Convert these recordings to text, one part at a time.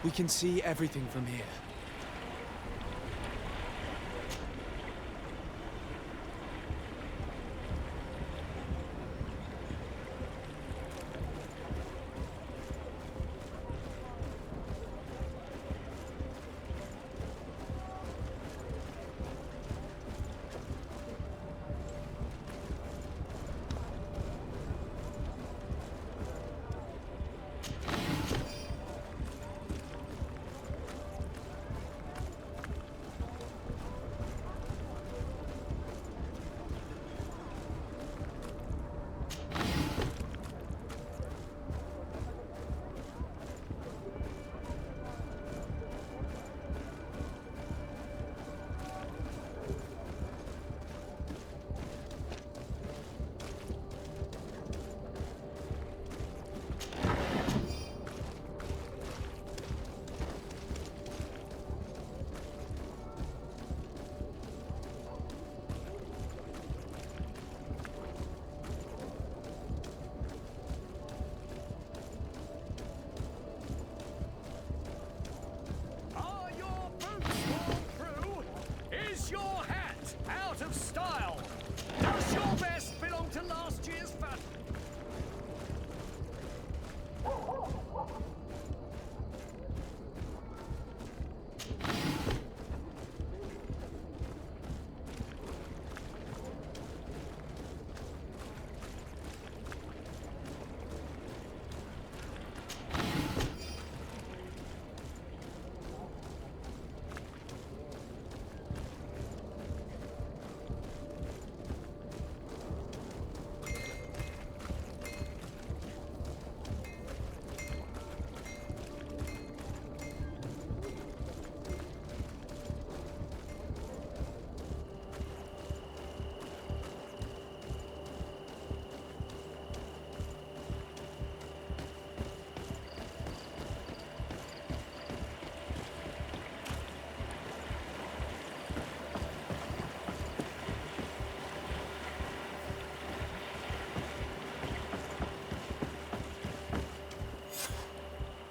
We can see everything from here.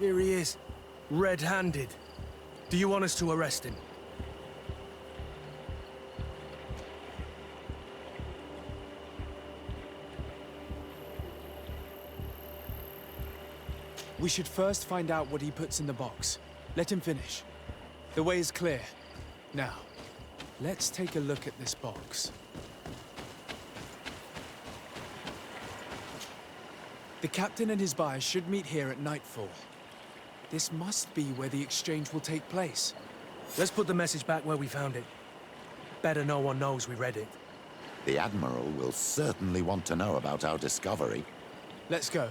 Here he is, red-handed. Do you want us to arrest him? We should first find out what he puts in the box. Let him finish. The way is clear. Now, let's take a look at this box. The captain and his buyer should meet here at nightfall. This must be where the exchange will take place. Let's put the message back where we found it. Better no one knows we read it. The Admiral will certainly want to know about our discovery. Let's go.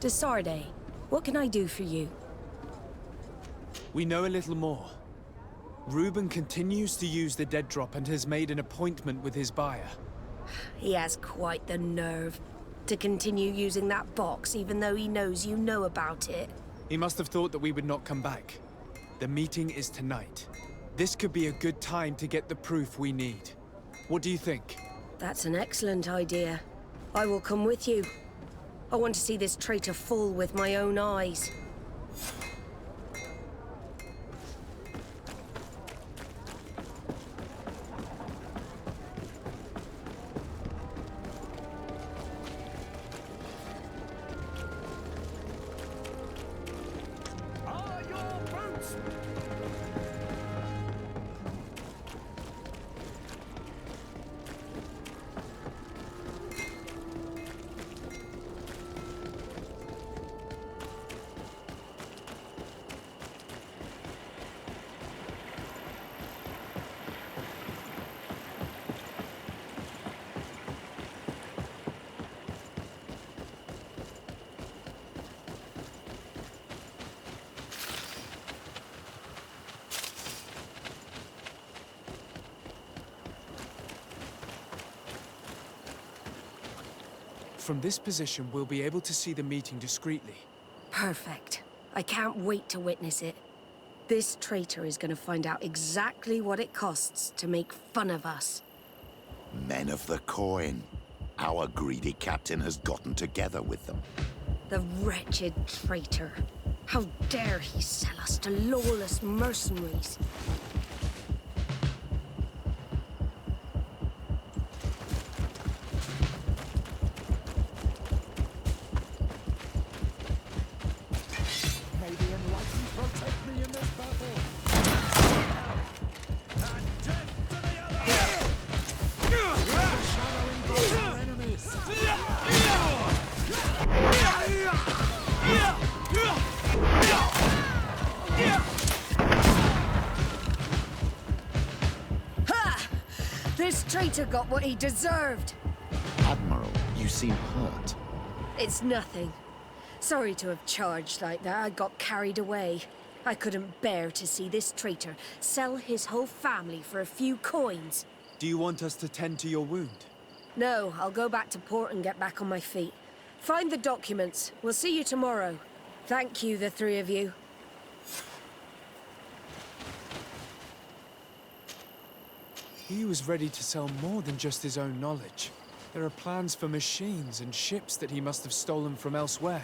Desarde, what can I do for you? We know a little more. Reuben continues to use the dead drop and has made an appointment with his buyer. He has quite the nerve to continue using that box even though he knows you know about it. He must have thought that we would not come back. The meeting is tonight. This could be a good time to get the proof we need. What do you think? That's an excellent idea. I will come with you. I want to see this traitor fall with my own eyes. From this position, we'll be able to see the meeting discreetly. Perfect. I can't wait to witness it. This traitor is going to find out exactly what it costs to make fun of us. Men of the coin. Our greedy captain has gotten together with them. The wretched traitor. How dare he sell us to lawless mercenaries? Maybe enlightened protect me in this battle. And death to the other! Shadowing both our enemies. Ha! This traitor got what he deserved. Admiral, you seem hurt. It's nothing. Sorry to have charged like that. I got carried away. I couldn't bear to see this traitor sell his whole family for a few coins. Do you want us to tend to your wound? No, I'll go back to port and get back on my feet. Find the documents. We'll see you tomorrow. Thank you, the three of you. He was ready to sell more than just his own knowledge. There are plans for machines and ships that he must have stolen from elsewhere.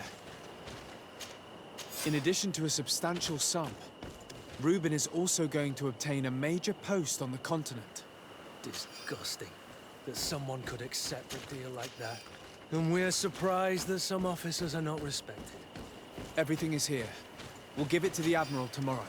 In addition to a substantial sum, Reuben is also going to obtain a major post on the continent. Disgusting that someone could accept a deal like that. And we're surprised that some officers are not respected. Everything is here. We'll give it to the Admiral tomorrow.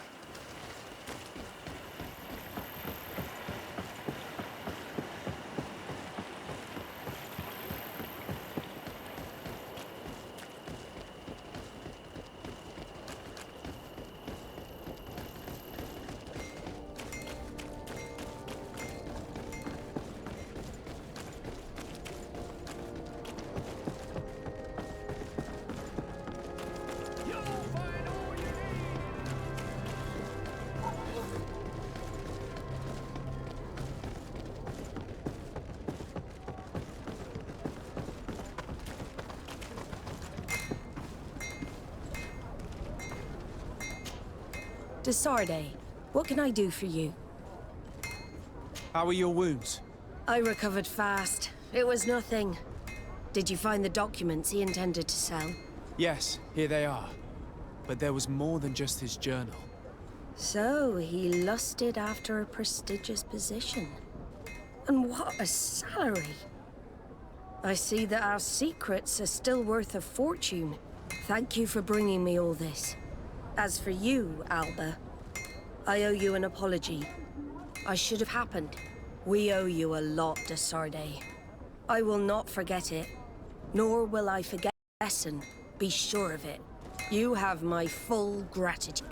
Desarde, what can I do for you? How are your wounds? I recovered fast. It was nothing. Did you find the documents he intended to sell? Yes, here they are. But there was more than just his journal. So, he lusted after a prestigious position. And what a salary! I see that our secrets are still worth a fortune. Thank you for bringing me all this. As for you, Alba, I owe you an apology. I should have happened. We owe you a lot, Desarde. I will not forget it, nor will I forget the lesson. Be sure of it. You have my full gratitude.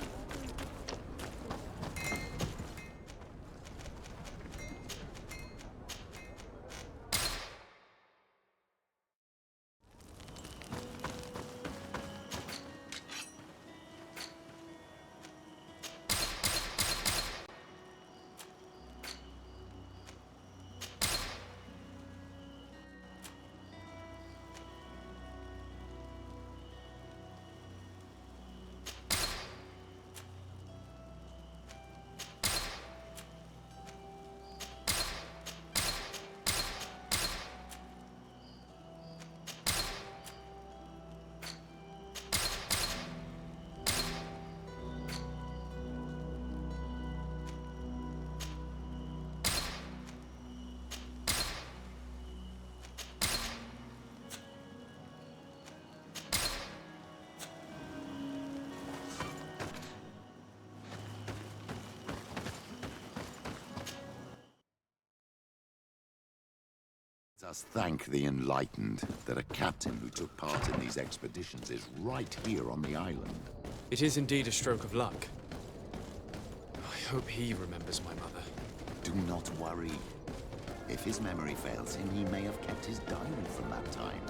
Let us thank the enlightened that a captain who took part in these expeditions is right here on the island. It is indeed a stroke of luck. I hope he remembers my mother. Do not worry. If his memory fails him, he may have kept his diary from that time.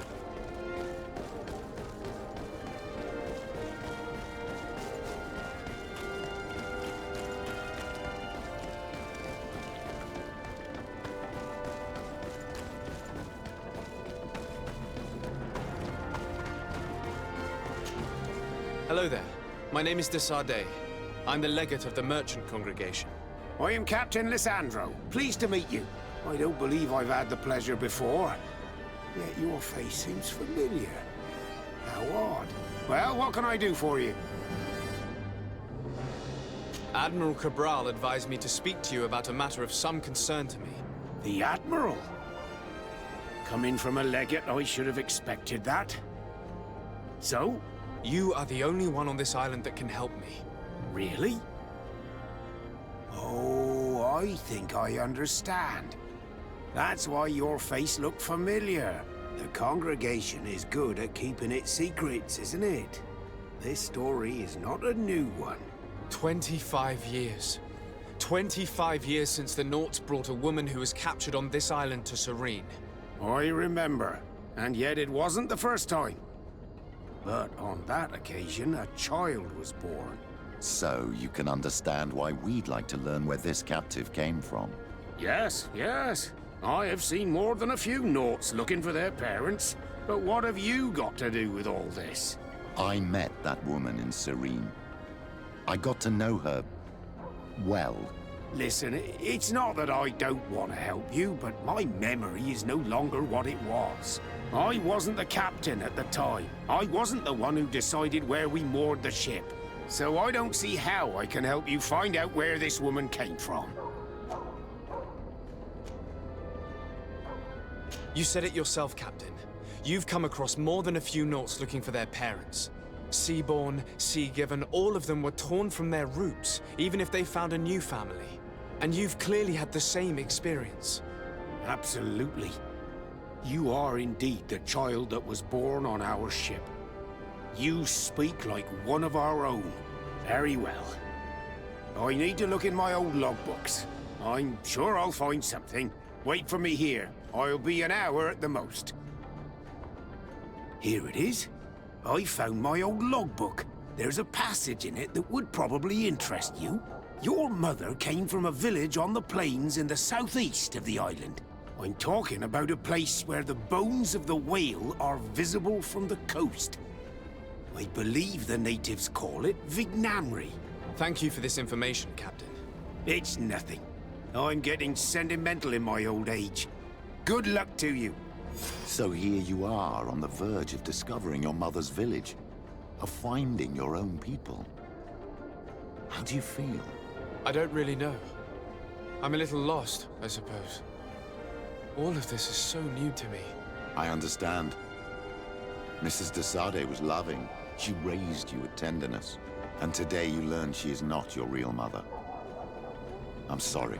Hello there. My name is Desardet. I'm the legate of the merchant congregation. I am Captain Lissandro. Pleased to meet you. I don't believe I've had the pleasure before. Yet your face seems familiar. How odd. Well, what can I do for you? Admiral Cabral advised me to speak to you about a matter of some concern to me. The Admiral? Coming from a legate, I should have expected that. So? You are the only one on this island that can help me. Really? Oh, I think I understand. That's why your face looked familiar. The congregation is good at keeping its secrets, isn't it? This story is not a new one. 25 years. 25 years since the Nauts brought a woman who was captured on this island to Serene. I remember, and yet it wasn't the first time. But on that occasion, a child was born. So you can understand why we'd like to learn where this captive came from. Yes, yes. I have seen more than a few Nauts looking for their parents. But what have you got to do with all this? I met that woman in Serene. I got to know her... well. Listen, it's not that I don't want to help you, but my memory is no longer what it was. I wasn't the captain at the time. I wasn't the one who decided where we moored the ship. So I don't see how I can help you find out where this woman came from. You said it yourself, Captain. You've come across more than a few Nauts looking for their parents. Seaborn, Sea-given, all of them were torn from their roots, even if they found a new family. And you've clearly had the same experience. Absolutely. You are indeed the child that was born on our ship. You speak like one of our own. Very well. I need to look in my old logbooks. I'm sure I'll find something. Wait for me here. I'll be an hour at the most. Here it is. I found my old logbook. There's a passage in it that would probably interest you. Your mother came from a village on the plains in the southeast of the island. I'm talking about a place where the bones of the whale are visible from the coast. I believe the natives call it Vignamri. Thank you for this information, Captain. It's nothing. I'm getting sentimental in my old age. Good luck to you. So here you are on the verge of discovering your mother's village. Of finding your own people. How do you feel? I don't really know. I'm a little lost, I suppose. All of this is so new to me. I understand. Mrs. Desardet was loving. She raised you with tenderness. And today you learn she is not your real mother. I'm sorry.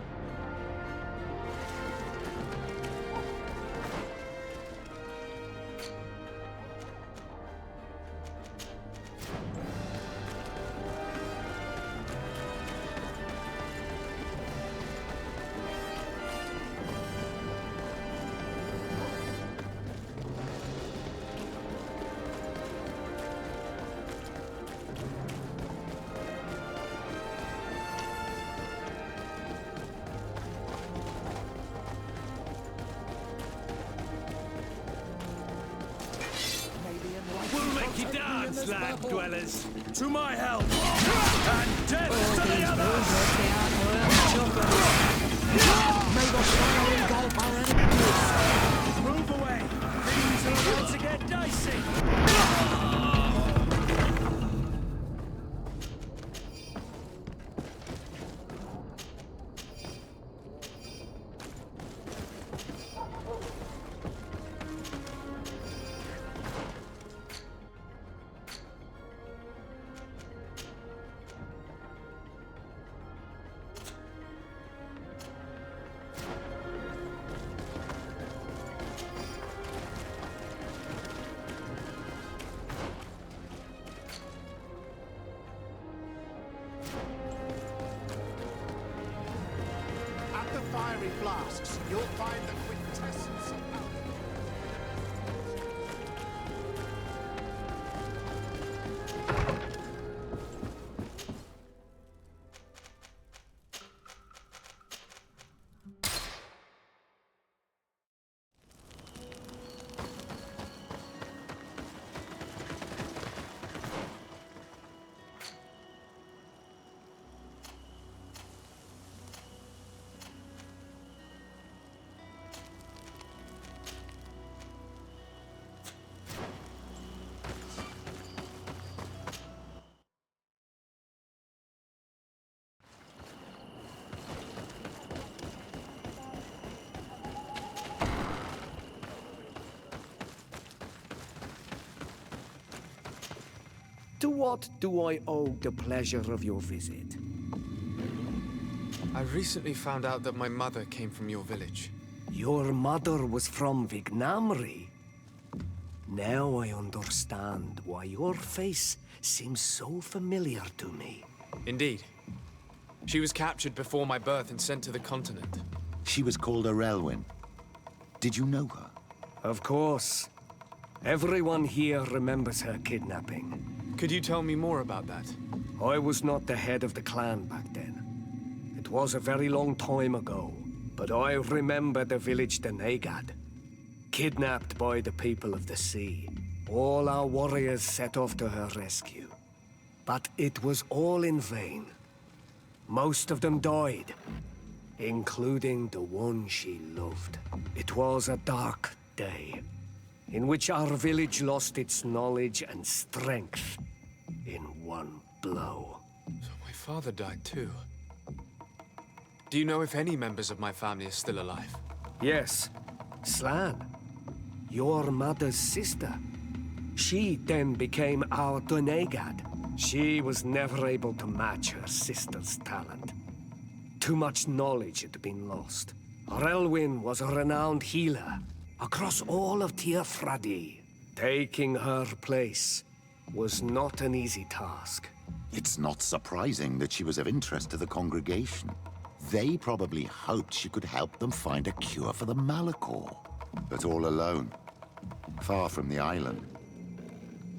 We'll make you dance, land dwellers. To my help. And death to the others! Move away. Things are about to get dicey. Fiery flasks, you'll find the quintessence of To what do I owe the pleasure of your visit? I recently found out that my mother came from your village. Your mother was from Vignamri. Now I understand why your face seems so familiar to me. Indeed. She was captured before my birth and sent to the continent. She was called Arelwyn. Did you know her? Of course. Everyone here remembers her kidnapping. Could you tell me more about that? I was not the head of the clan back then. It was a very long time ago, but I remember the village Denegad. Kidnapped by the people of the sea. All our warriors set off to her rescue. But it was all in vain. Most of them died, including the one she loved. It was a dark day, in which our village lost its knowledge and strength in one blow. So my father died too. Do you know if any members of my family are still alive? Yes, Slan, your mother's sister. She then became our Donegad. She was never able to match her sister's talent. Too much knowledge had been lost. Arelwyn was a renowned healer across all of Teofradi. Taking her place was not an easy task. It's not surprising that she was of interest to the congregation. They probably hoped she could help them find a cure for the Malachor. But all alone, far from the island.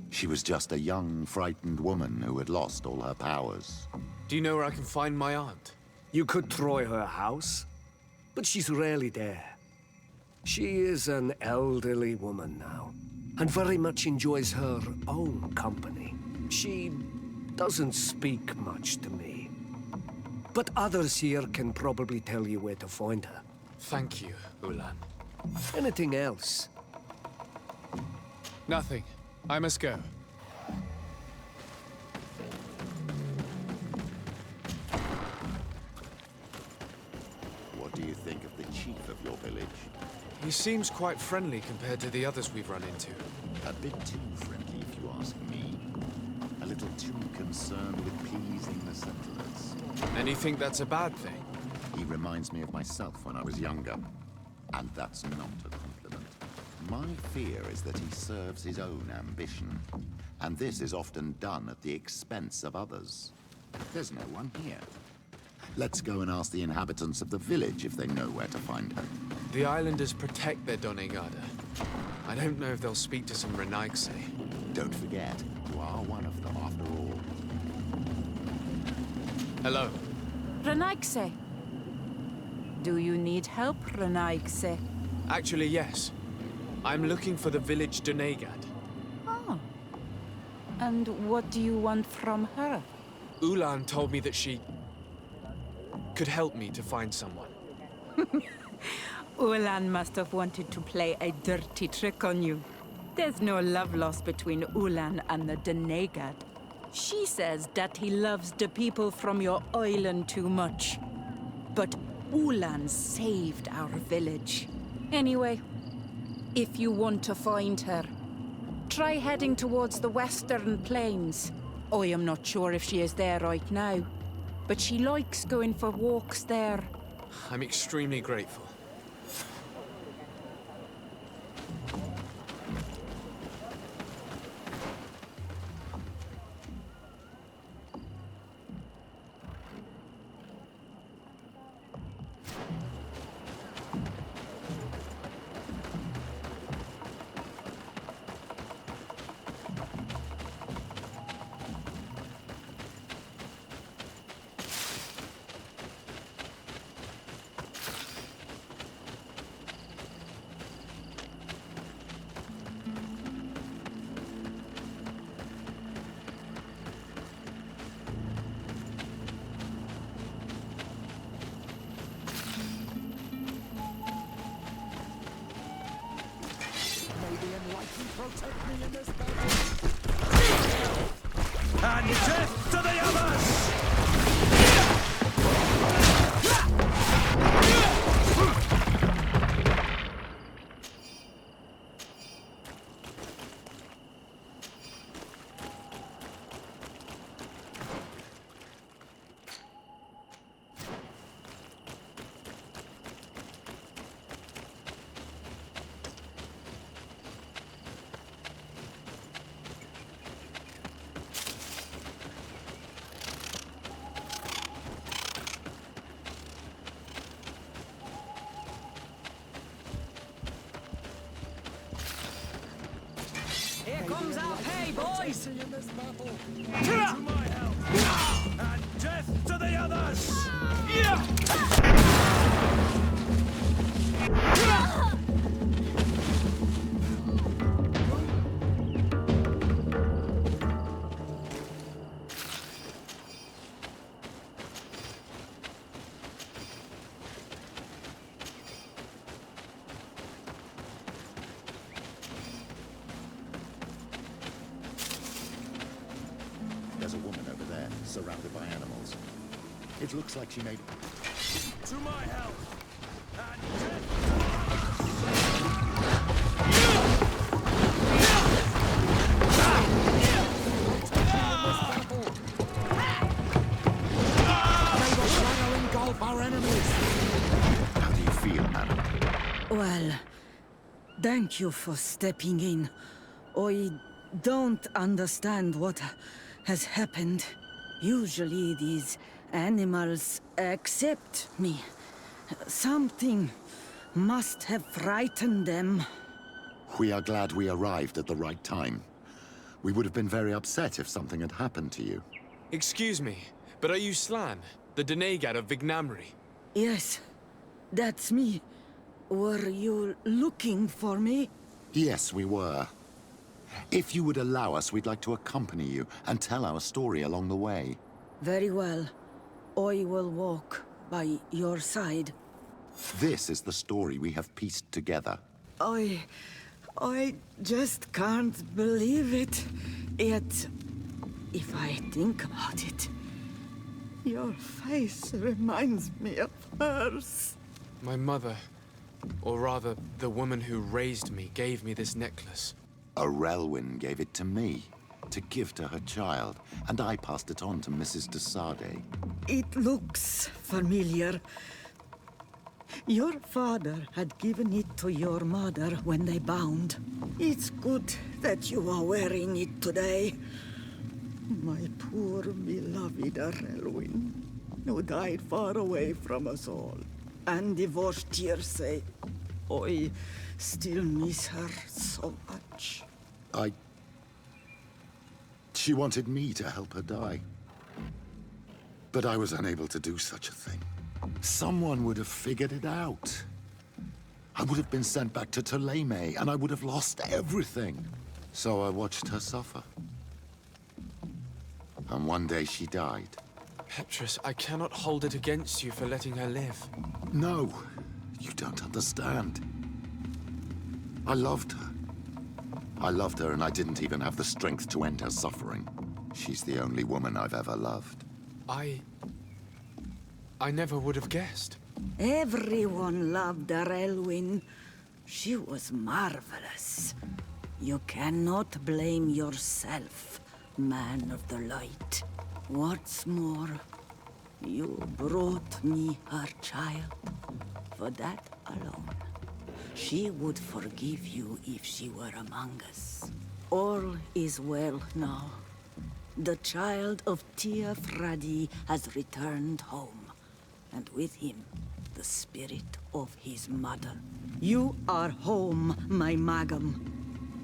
She was just a young, frightened woman who had lost all her powers. Do you know where I can find my aunt? You could try her house, but she's rarely there. She is an elderly woman now, and very much enjoys her own company. She doesn't speak much to me. But others here can probably tell you where to find her. Thank you, Ulan. Anything else? Nothing. I must go. What do you think of the chief of your village? He seems quite friendly compared to the others we've run into. A bit too friendly, if you ask me. A little too concerned with pleasing the settlers. And you think that's a bad thing? He reminds me of myself when I was younger. And that's not a compliment. My fear is that he serves his own ambition. And this is often done at the expense of others. There's no one here. Let's go and ask the inhabitants of the village if they know where to find her. The islanders protect their Donegada. I don't know if they'll speak to some Renaigse. Don't forget, you are one of them after all. Hello. Renaigse. Do you need help, Renaigse? Actually, yes. I'm looking for the village Donegad. Oh. And what do you want from her? Ulan told me that she could help me to find someone. Ulan must have wanted to play a dirty trick on you. There's no love lost between Ulan and the Donegad. She says that he loves the people from your island too much. But Ulan saved our village. Anyway, if you want to find her, try heading towards the western plains. I am not sure if she is there right now, but she likes going for walks there. I'm extremely grateful. Protect me in this battle. And death to the others! Hey, boys! To my help! And death to the others! There's a woman over there, surrounded by animals. It looks like she made... To my help! And death Engulf our enemies. How do you feel, madam? Well, thank you for stepping in. I don't understand what has happened. Usually these animals accept me. Something must have frightened them. We are glad we arrived at the right time. We would have been very upset if something had happened to you. Excuse me, but are you Slan, the Denegad of Vignamri? Yes, that's me. Were you looking for me? Yes, we were. If you would allow us, we'd like to accompany you and tell our story along the way. Very well. I will walk by your side. This is the story we have pieced together. I just can't believe it. Yet, if I think about it, your face reminds me of hers. My mother, or rather, the woman who raised me, gave me this necklace. A Relwyn gave it to me, to give to her child, and I passed it on to Mrs. de Sade. It looks familiar. Your father had given it to your mother when they bound. It's good that you are wearing it today. My poor beloved Relwyn, who died far away from us all, and divorced Tierce. I still miss her so much. She wanted me to help her die. But I was unable to do such a thing. Someone would have figured it out. I would have been sent back to Ptolemy, and I would have lost everything. So I watched her suffer. And one day she died. Petrus, I cannot hold it against you for letting her live. No, you don't understand. I loved her. I loved her, and I didn't even have the strength to end her suffering. She's the only woman I've ever loved. I never would have guessed. Everyone loved Relwyn. She was marvelous. You cannot blame yourself, man of the light. What's more, you brought me her child. For that alone, she would forgive you if she were among us. All is well now. The child of Tia Fradi has returned home, and with him, the spirit of his mother. You are home, my Magam.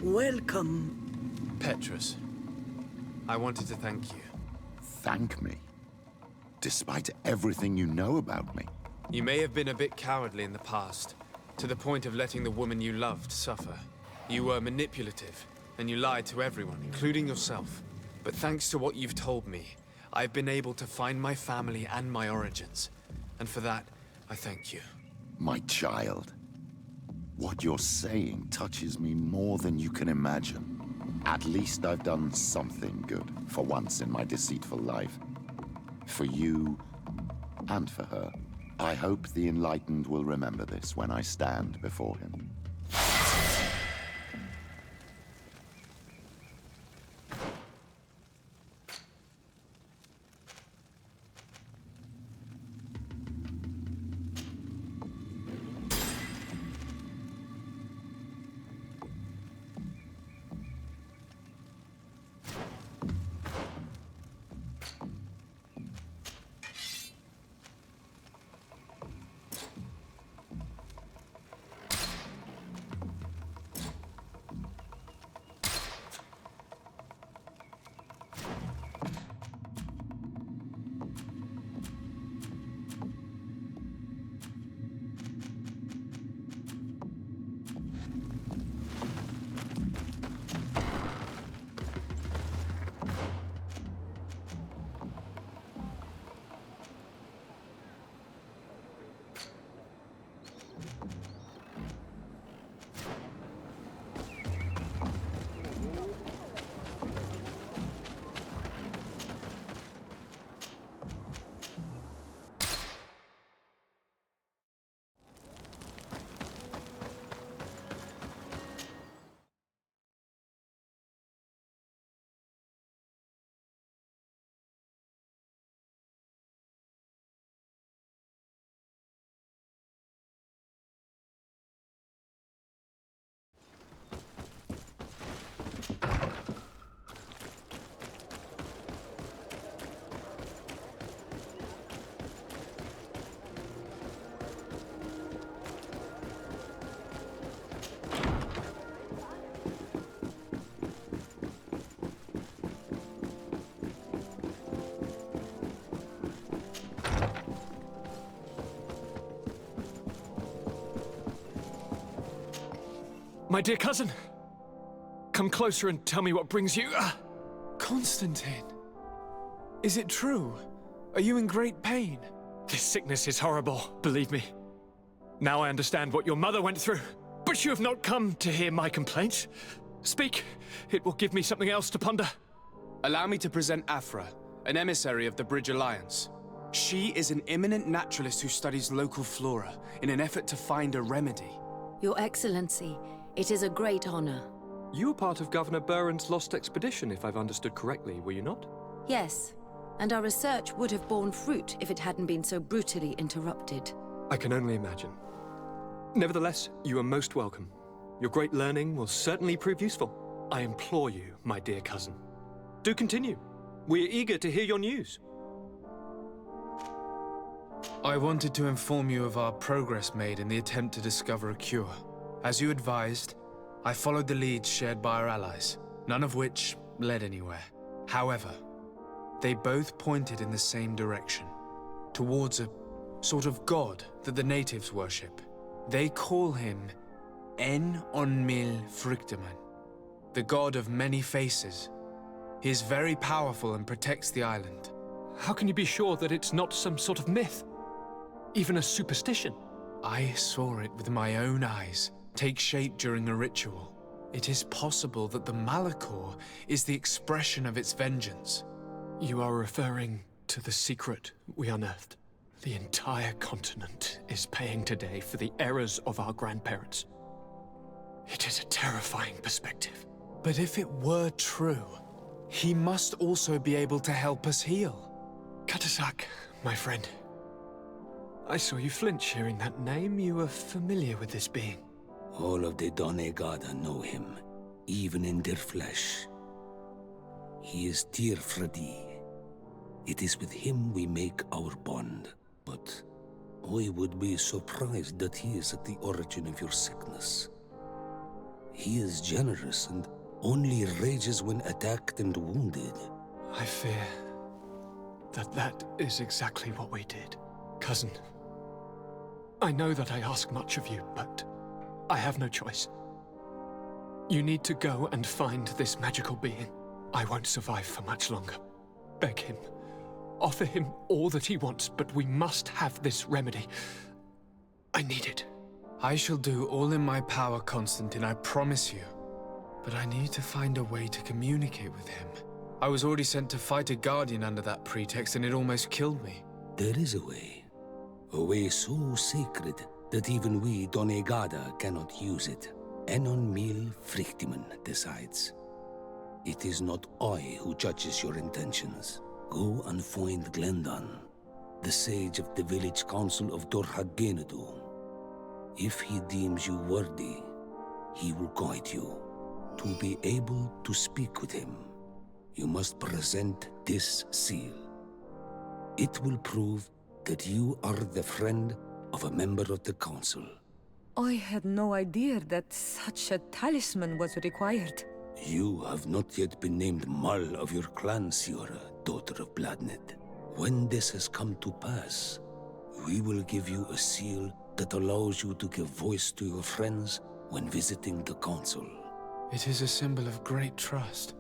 Welcome. Petrus, I wanted to thank you. Thank me? Despite everything you know about me? You may have been a bit cowardly in the past, to the point of letting the woman you loved suffer. You were manipulative, and you lied to everyone, including yourself. But thanks to what you've told me, I've been able to find my family and my origins. And for that, I thank you. My child. What you're saying touches me more than you can imagine. At least I've done something good, for once in my deceitful life. For you, and for her. I hope the Enlightened will remember this when I stand before him. My dear cousin, come closer and tell me what brings you... Constantine. Is it true? Are you in great pain? This sickness is horrible, believe me. Now I understand what your mother went through. But you have not come to hear my complaints. Speak. It will give me something else to ponder. Allow me to present Afra, an emissary of the Bridge Alliance. She is an eminent naturalist who studies local flora in an effort to find a remedy. Your Excellency, it is a great honor. You were part of Governor Buren's lost expedition, if I've understood correctly, were you not? Yes, and our research would have borne fruit if it hadn't been so brutally interrupted. I can only imagine. Nevertheless, you are most welcome. Your great learning will certainly prove useful. I implore you, my dear cousin. Do continue. We are eager to hear your news. I wanted to inform you of our progress made in the attempt to discover a cure. As you advised, I followed the leads shared by our allies, none of which led anywhere. However, they both pointed in the same direction, towards a sort of god that the natives worship. They call him En-on-mil Frictaman, the god of many faces. He is very powerful and protects the island. How can you be sure that it's not some sort of myth? Even a superstition? I saw it with my own eyes take shape during a ritual. It is possible that the Malachor is the expression of its vengeance. You are referring to the secret we unearthed. The entire continent is paying today for the errors of our grandparents. It is a terrifying perspective. But if it were true, he must also be able to help us heal. Katasak, my friend. I saw you flinch hearing that name. You were familiar with this being. All of the Donegada know him, even in their flesh. He is Tir Fredi. It is with him we make our bond. But I would be surprised that he is at the origin of your sickness. He is generous and only rages when attacked and wounded. I fear that is exactly what we did. Cousin, I know that I ask much of you, but I have no choice. You need to go and find this magical being. I won't survive for much longer. Beg him. Offer him all that he wants, but we must have this remedy. I need it. I shall do all in my power, Constantine, I promise you. But I need to find a way to communicate with him. I was already sent to fight a guardian under that pretext, and it almost killed me. There is a way. A way so sacred that even we Donegada cannot use it. En-on-mil Frictaman decides. It is not I who judges your intentions. Go and find Glendan, the sage of the village council of Dorhagenadu. If he deems you worthy, he will guide you. To be able to speak with him, you must present this seal. It will prove that you are the friend of a member of the council. I had no idea that such a talisman was required. You have not yet been named Mal of your clan, Siora, daughter of Bladned. When this has come to pass, we will give you a seal that allows you to give voice to your friends when visiting the council. It is a symbol of great trust.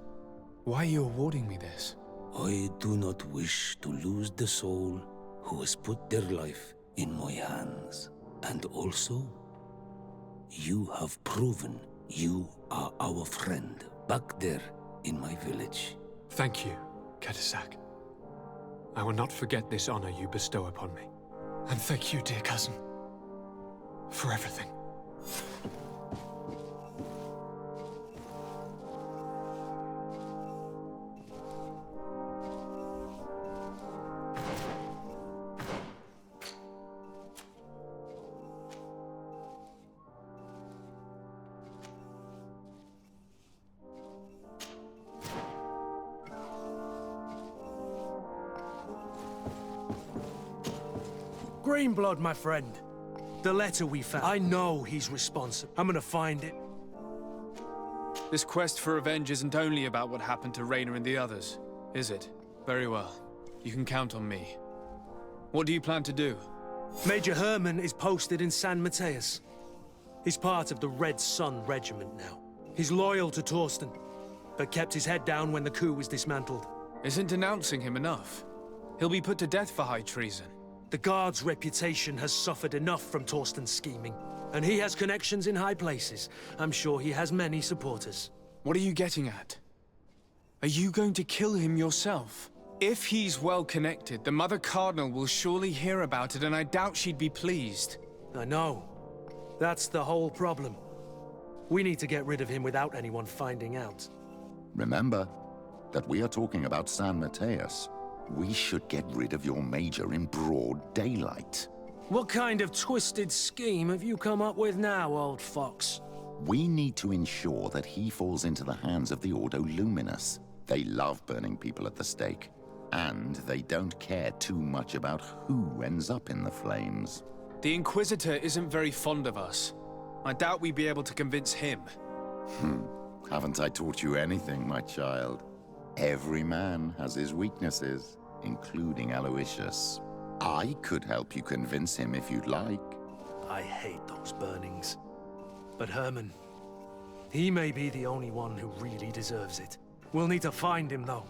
Why are you awarding me this? I do not wish to lose the soul who has put their life in my hands. And also, you have proven you are our friend back there in my village. Thank you, Katasak. I will not forget this honor you bestow upon me. And thank you, dear cousin, for everything. Greenblood, my friend. The letter we found. I know he's responsible. I'm gonna find it. This quest for revenge isn't only about what happened to Raynor and the others, is it? Very well. You can count on me. What do you plan to do? Major Herman is posted in San Mateus. He's part of the Red Sun Regiment now. He's loyal to Torsten, but kept his head down when the coup was dismantled. Isn't denouncing him enough? He'll be put to death for high treason. The Guard's reputation has suffered enough from Torsten's scheming, and he has connections in high places. I'm sure he has many supporters. What are you getting at? Are you going to kill him yourself? If he's well connected, the Mother Cardinal will surely hear about it, and I doubt she'd be pleased. I know. That's the whole problem. We need to get rid of him without anyone finding out. Remember that we are talking about San Mateus. We should get rid of your major in broad daylight. What kind of twisted scheme have you come up with now, old fox? We need to ensure that he falls into the hands of the Ordo Luminous. They love burning people at the stake, and they don't care too much about who ends up in the flames. The Inquisitor isn't very fond of us. I doubt we'd be able to convince him. Haven't I taught you anything, my child? Every man has his weaknesses, including Aloysius. I could help you convince him if you'd like. I hate those burnings. But Herman, he may be the only one who really deserves it. We'll need to find him, though.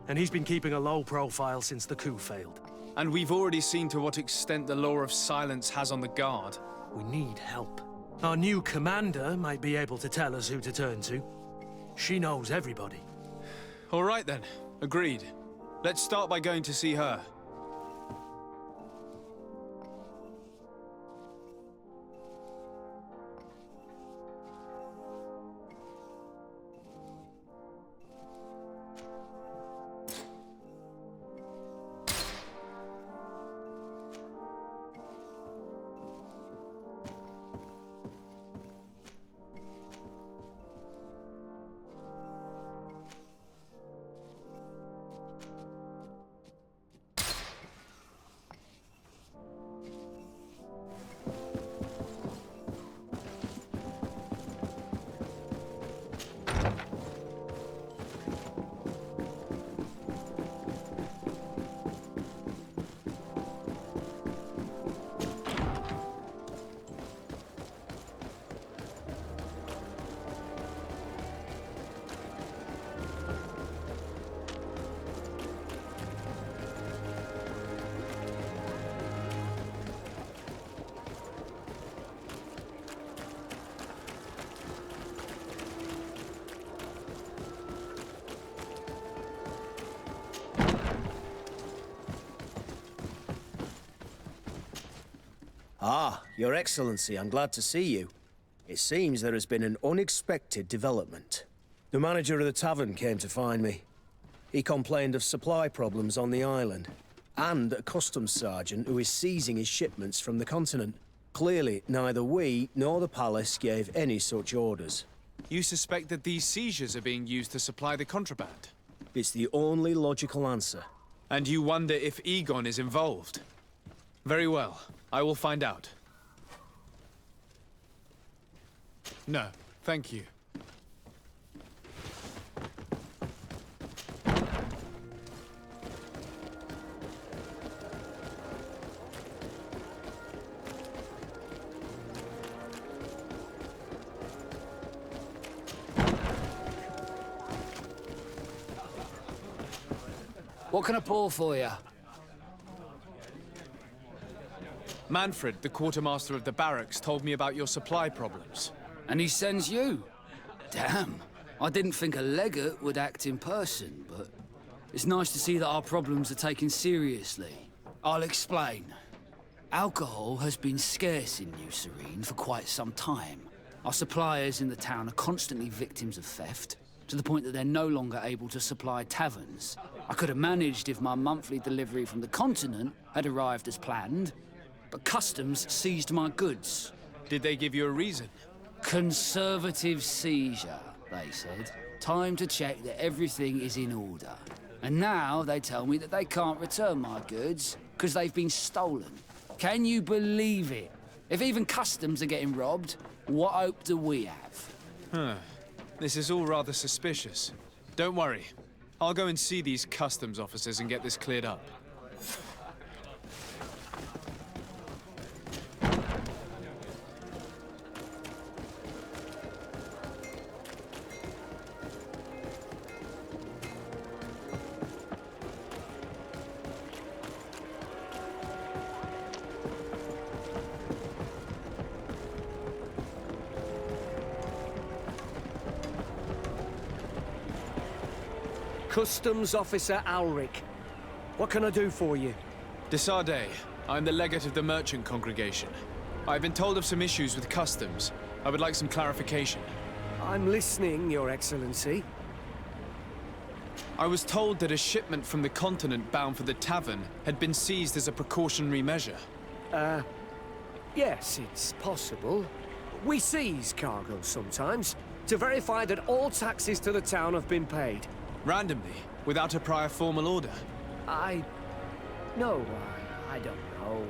And he's been keeping a low profile since the coup failed. And we've already seen to what extent the law of silence has on the Guard. We need help. Our new commander might be able to tell us who to turn to. She knows everybody. All right then, agreed. Let's start by going to see her. Ah, Your Excellency, I'm glad to see you. It seems there has been an unexpected development. The manager of the tavern came to find me. He complained of supply problems on the island, and a customs sergeant who is seizing his shipments from the continent. Clearly, neither we nor the palace gave any such orders. You suspect that these seizures are being used to supply the contraband? It's the only logical answer. And you wonder if Egon is involved? Very well. I will find out. No, thank you. What can I pour for you? Manfred, the quartermaster of the barracks, told me about your supply problems. And he sends you? Damn. I didn't think a legate would act in person, but it's nice to see that our problems are taken seriously. I'll explain. Alcohol has been scarce in New Serene for quite some time. Our suppliers in the town are constantly victims of theft, to the point that they're no longer able to supply taverns. I could have managed if my monthly delivery from the continent had arrived as planned, but customs seized my goods. Did they give you a reason? Conservative seizure, they said. Time to check that everything is in order. And now they tell me that they can't return my goods because they've been stolen. Can you believe it? If even customs are getting robbed, what hope do we have? Huh. This is all rather suspicious. Don't worry. I'll go and see these customs officers and get this cleared up. Customs Officer Alric. What can I do for you? Desarde, I'm the legate of the merchant congregation. I've been told of some issues with customs. I would like some clarification. I'm listening, Your Excellency. I was told that a shipment from the continent bound for the tavern had been seized as a precautionary measure. Yes, it's possible. We seize cargo sometimes, to verify that all taxes to the town have been paid. Randomly, without a prior formal order? No, I don't know.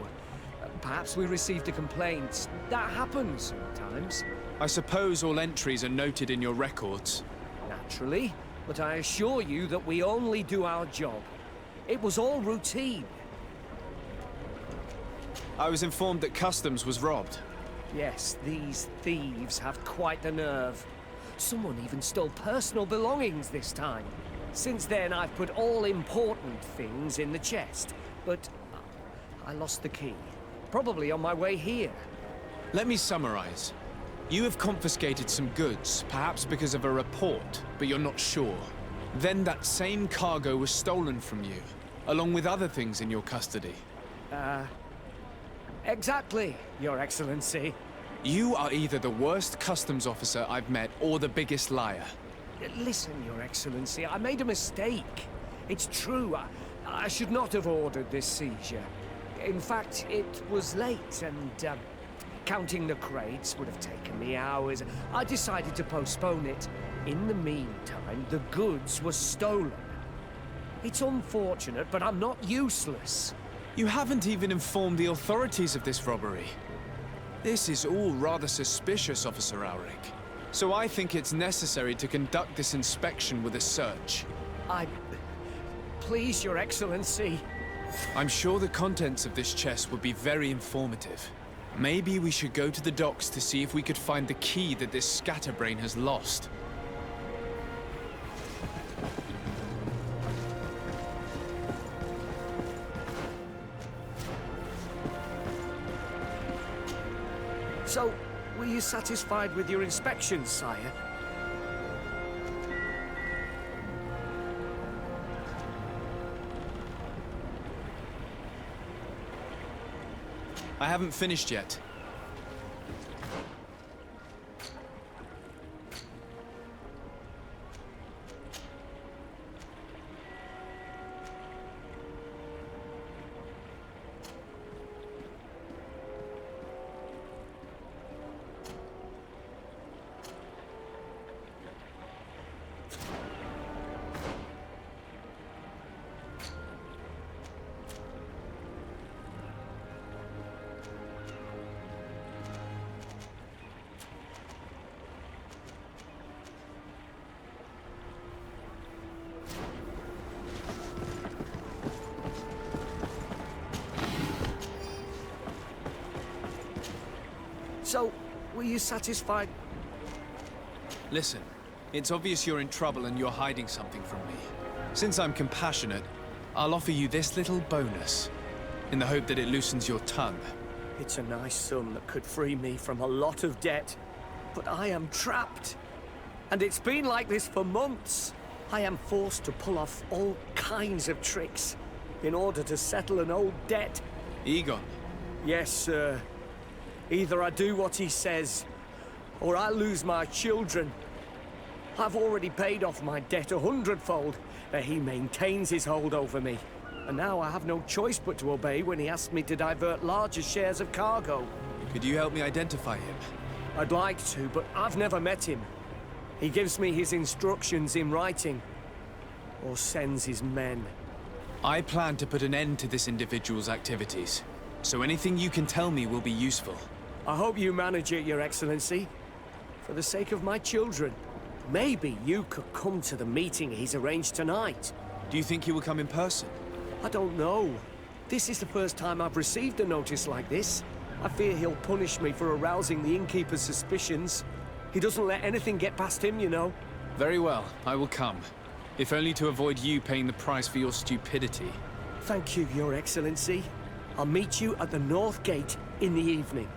Perhaps we received a complaint. That happens sometimes. I suppose all entries are noted in your records. Naturally, but I assure you that we only do our job. It was all routine. I was informed that customs was robbed. Yes, these thieves have quite the nerve. Someone even stole personal belongings this time. Since then, I've put all important things in the chest, but I lost the key. Probably on my way here. Let me summarize. You have confiscated some goods, perhaps because of a report, but you're not sure. Then that same cargo was stolen from you, along with other things in your custody. Exactly, Your Excellency. You are either the worst customs officer I've met or the biggest liar. Listen, Your Excellency, I made a mistake. It's true, I should not have ordered this seizure. In fact, it was late and, counting the crates would have taken me hours. I decided to postpone it. In the meantime, the goods were stolen. It's unfortunate, but I'm not useless. You haven't even informed the authorities of this robbery. This is all rather suspicious, Officer Auric. So I think it's necessary to conduct this inspection with a search. Please, Your Excellency. I'm sure the contents of this chest would be very informative. Maybe we should go to the docks to see if we could find the key that this scatterbrain has lost. So, were you satisfied with your inspection, sire? I haven't finished yet. So, were you satisfied? Listen, it's obvious you're in trouble and you're hiding something from me. Since I'm compassionate, I'll offer you this little bonus, in the hope that it loosens your tongue. It's a nice sum that could free me from a lot of debt. But I am trapped. And it's been like this for months. I am forced to pull off all kinds of tricks in order to settle an old debt. Egon? Yes, sir. Either I do what he says, or I lose my children. I've already paid off my debt 100-fold, but he maintains his hold over me. And now I have no choice but to obey when he asks me to divert larger shares of cargo. Could you help me identify him? I'd like to, but I've never met him. He gives me his instructions in writing, or sends his men. I plan to put an end to this individual's activities, so anything you can tell me will be useful. I hope you manage it, Your Excellency. For the sake of my children, maybe you could come to the meeting he's arranged tonight. Do you think he will come in person? I don't know. This is the first time I've received a notice like this. I fear he'll punish me for arousing the innkeeper's suspicions. He doesn't let anything get past him, you know. Very well, I will come. If only to avoid you paying the price for your stupidity. Thank you, Your Excellency. I'll meet you at the North Gate in the evening.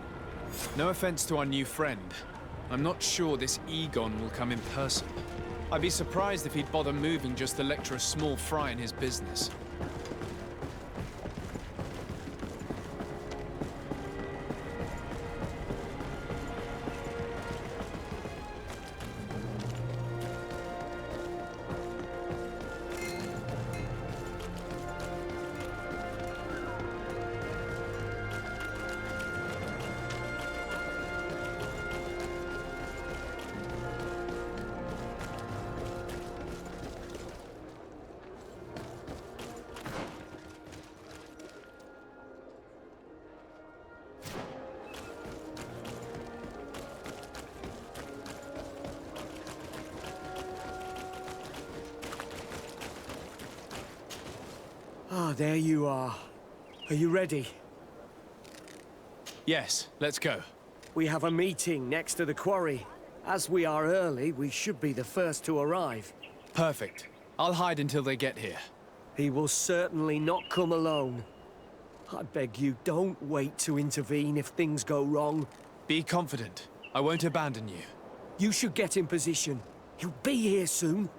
No offense to our new friend. I'm not sure this Egon will come in person. I'd be surprised if he'd bother moving just to lecture a small fry in his business. Ah, there you are. Are you ready? Yes, let's go. We have a meeting next to the quarry. As we are early, we should be the first to arrive. Perfect. I'll hide until they get here. He will certainly not come alone. I beg you, don't wait to intervene if things go wrong. Be confident. I won't abandon you. You should get in position. He'll be here soon.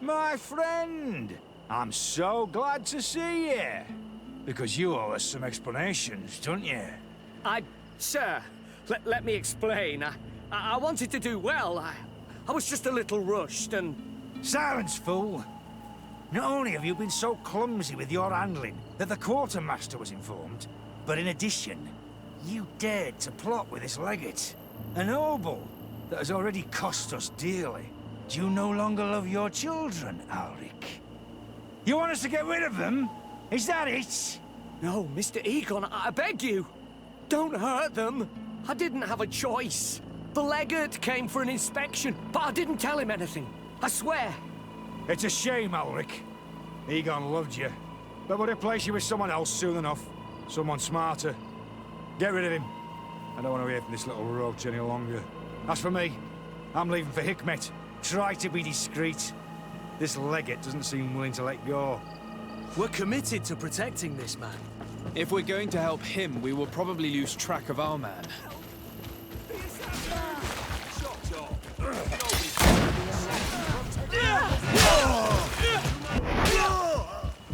My friend, I'm so glad to see you. Because you owe us some explanations, don't you? Sir, let me explain. I wanted to do well. I was just a little rushed and... Silence, fool. Not only have you been so clumsy with your handling that the quartermaster was informed, but in addition, you dared to plot with this legate. A noble that has already cost us dearly. Do you no longer love your children, Alric? You want us to get rid of them? Is that it? No, Mr. Egon, I beg you. Don't hurt them. I didn't have a choice. The legate came for an inspection, but I didn't tell him anything. I swear. It's a shame, Alric. Egon loved you, but would replace you with someone else soon enough. Someone smarter. Get rid of him. I don't want to hear from this little roach any longer. As for me, I'm leaving for Hikmet. Try to be discreet. This legate doesn't seem willing to let go. We're committed to protecting this man. If we're going to help him, we will probably lose track of our man.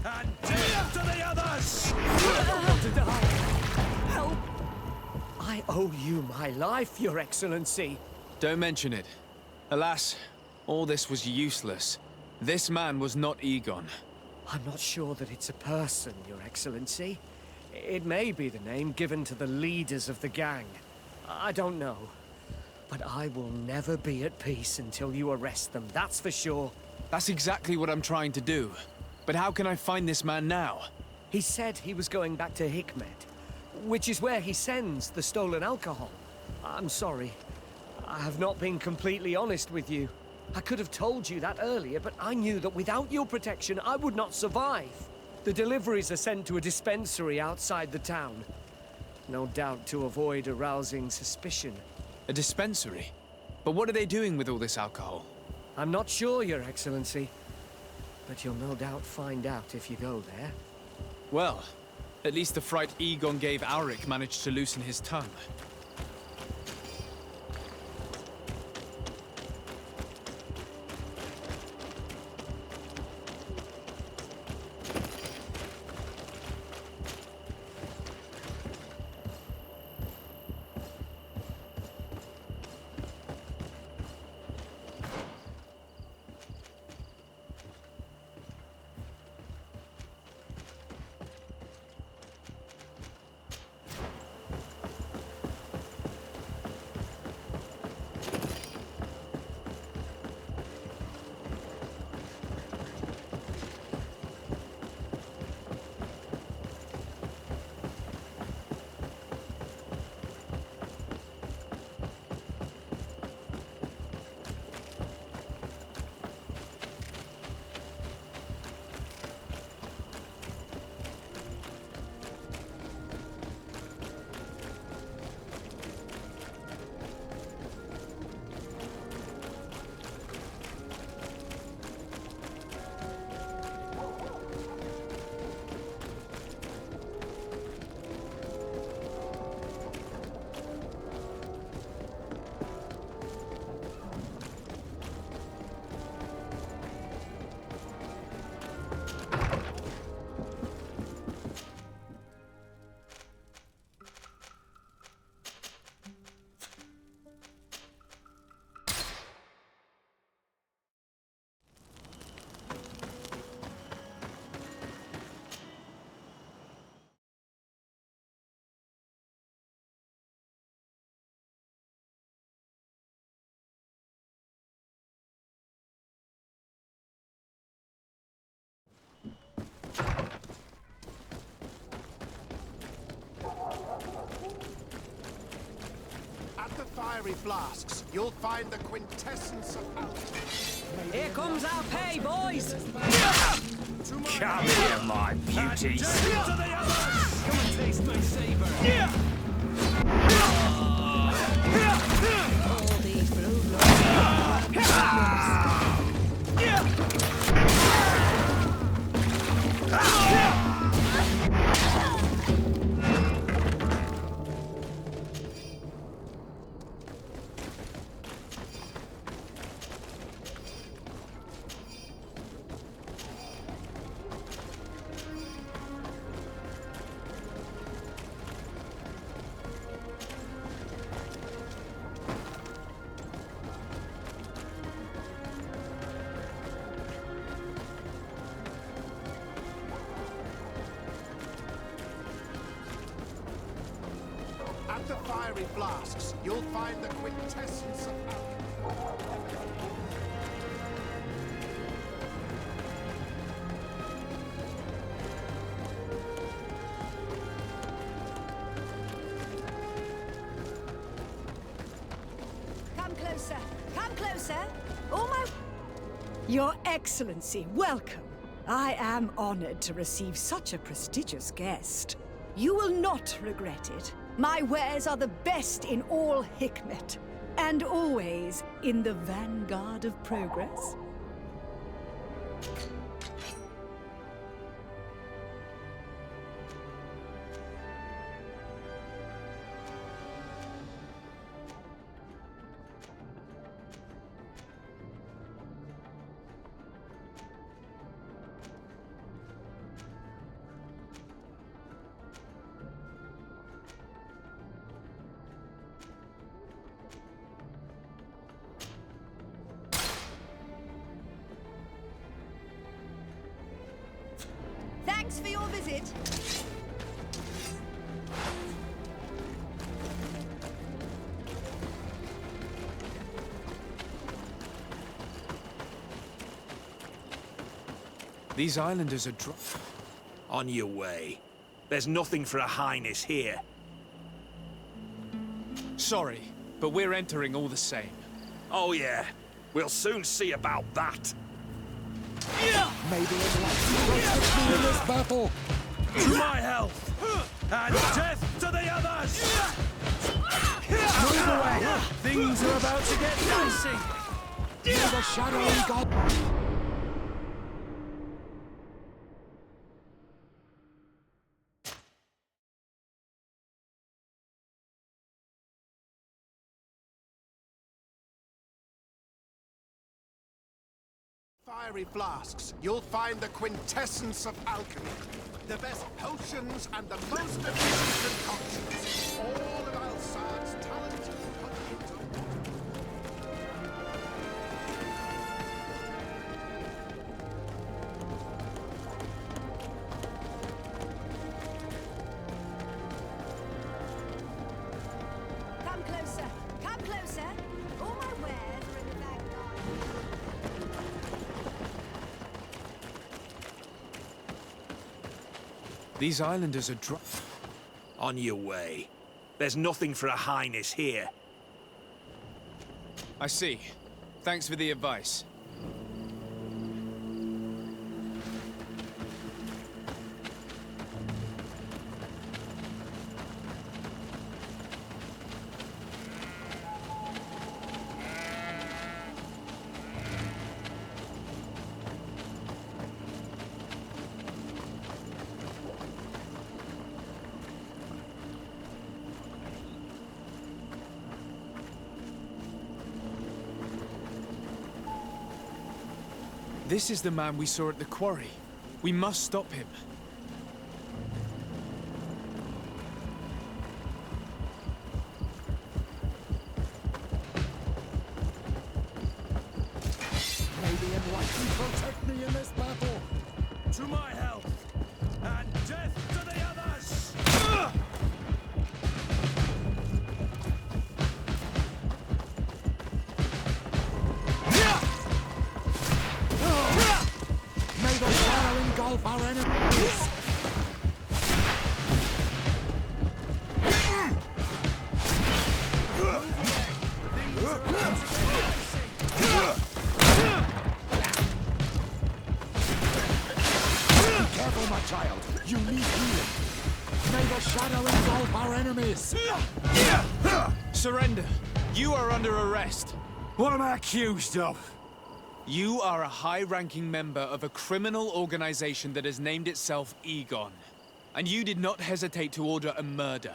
And death to the others! Help! I owe you my life, Your Excellency. Don't mention it. Alas, all this was useless. This man was not Egon. I'm not sure that it's a person, Your Excellency. It may be the name given to the leaders of the gang. I don't know. But I will never be at peace until you arrest them, that's for sure. That's exactly what I'm trying to do. But how can I find this man now? He said he was going back to Hikmet, which is where he sends the stolen alcohol. I'm sorry. I have not been completely honest with you. I could have told you that earlier, but I knew that without your protection, I would not survive. The deliveries are sent to a dispensary outside the town. No doubt to avoid arousing suspicion. A dispensary? But what are they doing with all this alcohol? I'm not sure, Your Excellency. But you'll no doubt find out if you go there. Well, at least the fright Egon gave Auric managed to loosen his tongue. the fiery flasks, you'll find the quintessence of alchemy. Here comes our pay, boys! Come here, my beauties! Come and taste my savor! All these blue bloods. At the fiery flasks, you'll find the quintessence of alchemy. Come closer. Come closer. Oh my... Your Excellency, welcome. I am honored to receive such a prestigious guest. You will not regret it. My wares are the best in all Hikmet, and always in the vanguard of progress. Thanks for your visit. These islanders are On your way. There's nothing for a highness here. Sorry, but we're entering all the same. Oh yeah, we'll soon see about that. Maybe it's like in this battle. To my health, and death to the others! Move away! Things are about to get dicey! May the shadowy god... Fiery flasks, you'll find the quintessence of alchemy. The best potions and the most efficient concoctions. All of Alsad's talent put into one. Come closer. Come closer. All my wares are in the vanguard. These islanders are On your way. There's nothing for a highness here. I see. Thanks for the advice. This is the man we saw at the quarry. We must stop him. May the enlightened protect me in this battle. To my health, and death to the others! May the shadow engulf our enemies. Careful, my child. You need healing. May the shadow engulf our enemies. Surrender. You are under arrest. What am I accused of? You are a high-ranking member of a criminal organization that has named itself Egon. And you did not hesitate to order a murder.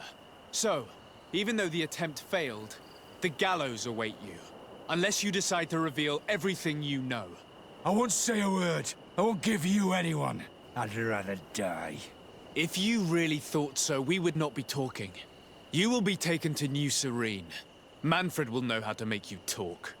So, even though the attempt failed, the gallows await you. Unless you decide to reveal everything you know. I won't say a word. I won't give you anyone. I'd rather die. If you really thought so, we would not be talking. You will be taken to New Serene. Manfred will know how to make you talk.